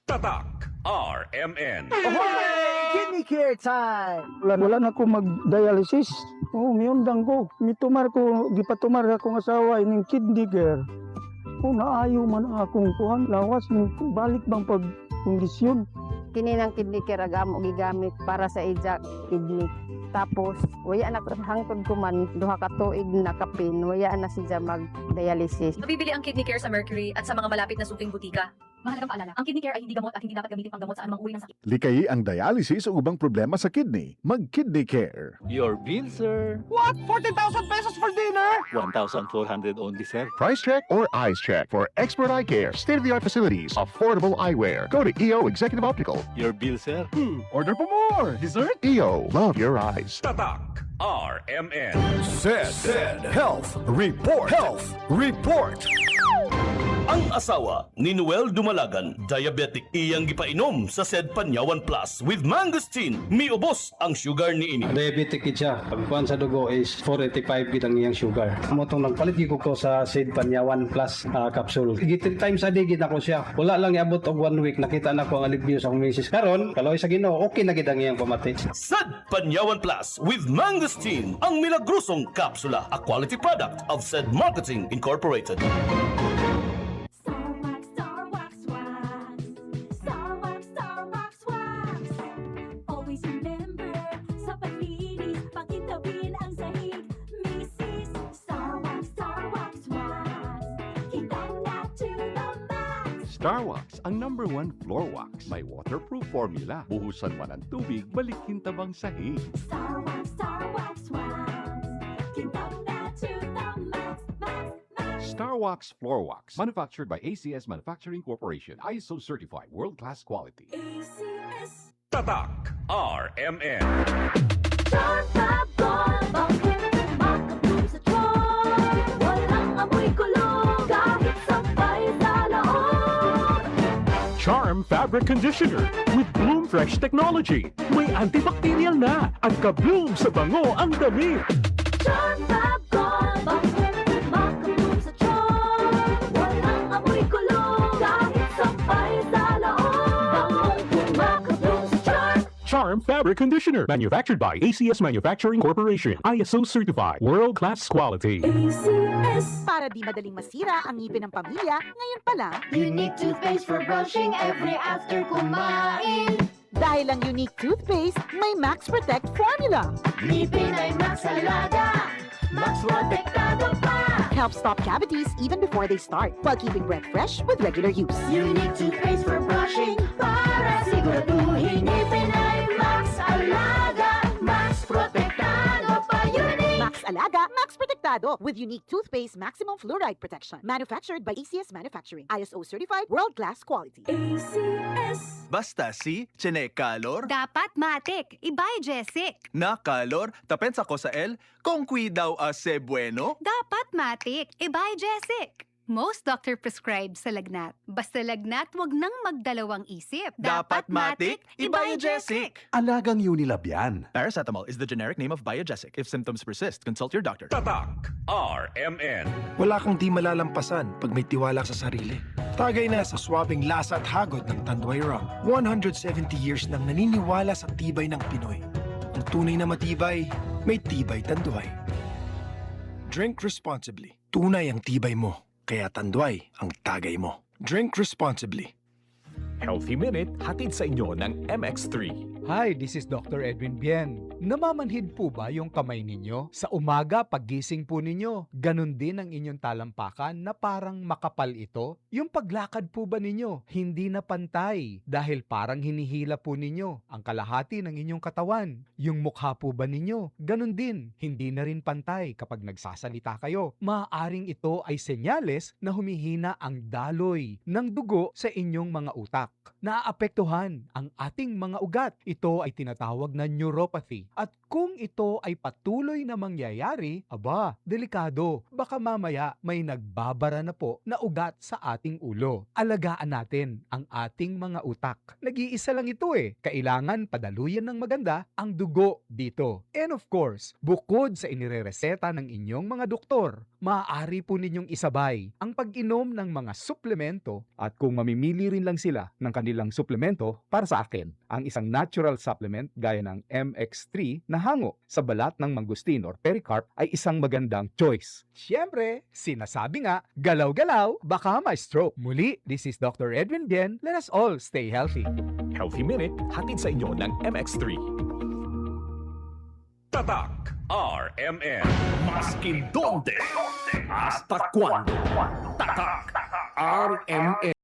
Tatak RMN. Ahoy! Kidney care time! Wala na ko mag-dialysis. Miyundang ko. Mitumar ko, gipatumar akong asawa ining kidney care. Naayo man akong kuhan. Lawas, balik bang pagkondisyon. Kini ng kidney care agamo gigamit para sa ija kidney. Tapos waya na hangtod ko man duha ka tuig na kapin, waya na siya mag-dialysis. Mabibili ang kidney care sa Mercury at sa mga malapit na suking butika. Mahalagang paalala, ang kidney care ay hindi gamot at hindi dapat gamitin pang gamot sa anumang uri ng sakit. Likayi ang dialysis o ubang problema sa kidney. Mag-Kidney Care. Your bill, sir. What? 40,000 pesos for dinner? 1,400 only, sir. Price check or eyes check for expert eye care, state-of-the-art facilities, affordable eyewear. Go to EO Executive Optical. Your bill, sir. Order po more! Dessert? EO, love your eyes. Tatak RMN. Said Health Report. Health Report. Ang asawa ni Noel Dumalagan, diabetic iyang gipainom sa Sed Panyawan Plus with mangosteen. Miubos ang sugar ni ini. Diabetic siya. Pagkuhan sa dugo is 485 gid ang iyang sugar. Motong nagpalit gyud ko sa Sid Panyawan Plus capsule. 3 times a day gid ako siya. Wala lang iabot og 1 week nakita na ko ang alibyo sa akong misis. Karon, kaloy sa Ginoo, okay na gid ang iyang pamati. Sed Panyawan Plus with mangosteen, ang milagrosong kapsula, a quality product of Sed Marketing Incorporated. Always remember, sa paglinis, pakitabin ang sahig. Mrs. Star Wax Wax. Kita na to the max. Star Wax, ang #1 floor wax. May waterproof formula. Buhusan man ang tubig, balikin tabang sahig. Star Wax Kita na to the max. Star Wax floor wax. Manufactured by ACS Manufacturing Corporation. ISO certified world-class quality. ACS. Tatak RMN. Charm Fab Gold, bakit makabloom sa Charm? Walang amoy kulong, kahit sabay sa loob. Charm Fabric Conditioner with Bloom Fresh Technology. May antibacterial na at ka-bloom sa bango ang damit. Charm Fab Gold, bakit makabloom sa Charm? Walang amoy kulong, kahit sabay sa loob. Makabloom sa Charm. Charm Fabric Conditioner. Manufactured by ACS Manufacturing Corporation. ISO certified. World-class quality. ACS. Para di madaling masira ang ngipin ng pamilya, ngayon pa lang, Unique toothpaste for brushing every after kumain. dahil ang unique toothpaste, may Max Protect formula. Ngipin ay Max Alaga, Max Protektado pa. Helps stop cavities even before they start, while keeping breath fresh with regular use. Unique toothpaste for brushing, para siguraduhin ngipin ay Max Alaga, Max Protektado pa. Unique Max Alaga, Max Protectado with unique toothpaste maximum fluoride protection. Manufactured by ACS Manufacturing. ISO certified world-class quality. ACS. Basta si Chinekalor. Dapat matik, ibay Jessic. Na kalor, tapensa ko sa el, kung daw ase bueno. Dapat matik, ibay Jessic. Most doctor prescribe sa lagnat. Basta lagnat, wag nang magdalawang isip. Dapat matik, ibay Jessic. Alagang Unilab yan. Paracetamol is the generic name of Biogesic. If symptoms persist, consult your doctor. Tatak RMN. Wala kang di malalampasan pag may tiwala sa sarili. Tagay na sa swabing lasa at hagod ng Tanduay Rum. 170 years nang naniniwala sa tibay ng Pinoy. Ang tunay na matibay, may tibay Tanduay. Drink responsibly. Tunay ang tibay mo, kaya Tanduay ang tagay mo. Drink responsibly. Healthy Minute, hatid sa inyo ng MX3. Hi, this is Dr. Edwin Bien. Namamanhid po ba yung kamay ninyo? Sa umaga, paggising po ninyo, ganun din ang inyong talampakan na parang makapal ito? Yung paglakad po ba ninyo, hindi na pantay dahil parang hinihila po ninyo ang kalahati ng inyong katawan? Yung mukha po ba ninyo, ganun din, hindi na rin pantay kapag nagsasalita kayo? Maaaring ito ay senyales na humihina ang daloy ng dugo sa inyong mga utak. Naaapektuhan ang ating mga ugat. Ito ay tinatawag na neuropathy. At kung ito ay patuloy na mangyayari, aba, delikado. Baka mamaya may nagbabara na po na ugat sa ating ulo. Alagaan natin ang ating mga utak. Nag-iisa lang ito eh. Kailangan padaluyan ng maganda ang dugo dito. And of course, bukod sa inirereseta ng inyong mga doktor, maaari po ninyong isabay ang pag-inom ng mga suplemento at kung mamimili rin lang sila ng kanilang suplemento, para sa akin, ang isang natural supplement gaya ng MX3 na hango sa balat ng mangustin or pericarp ay isang magandang choice. Siyempre, sinasabi nga, galaw-galaw, baka ma-stroke. Muli, this is Dr. Edwin Bien. Let us all stay healthy. Healthy Minute, hatid sa inyo ng MX3. Tatak RMN. Maskin donde, hasta cuando. Tatak RMN.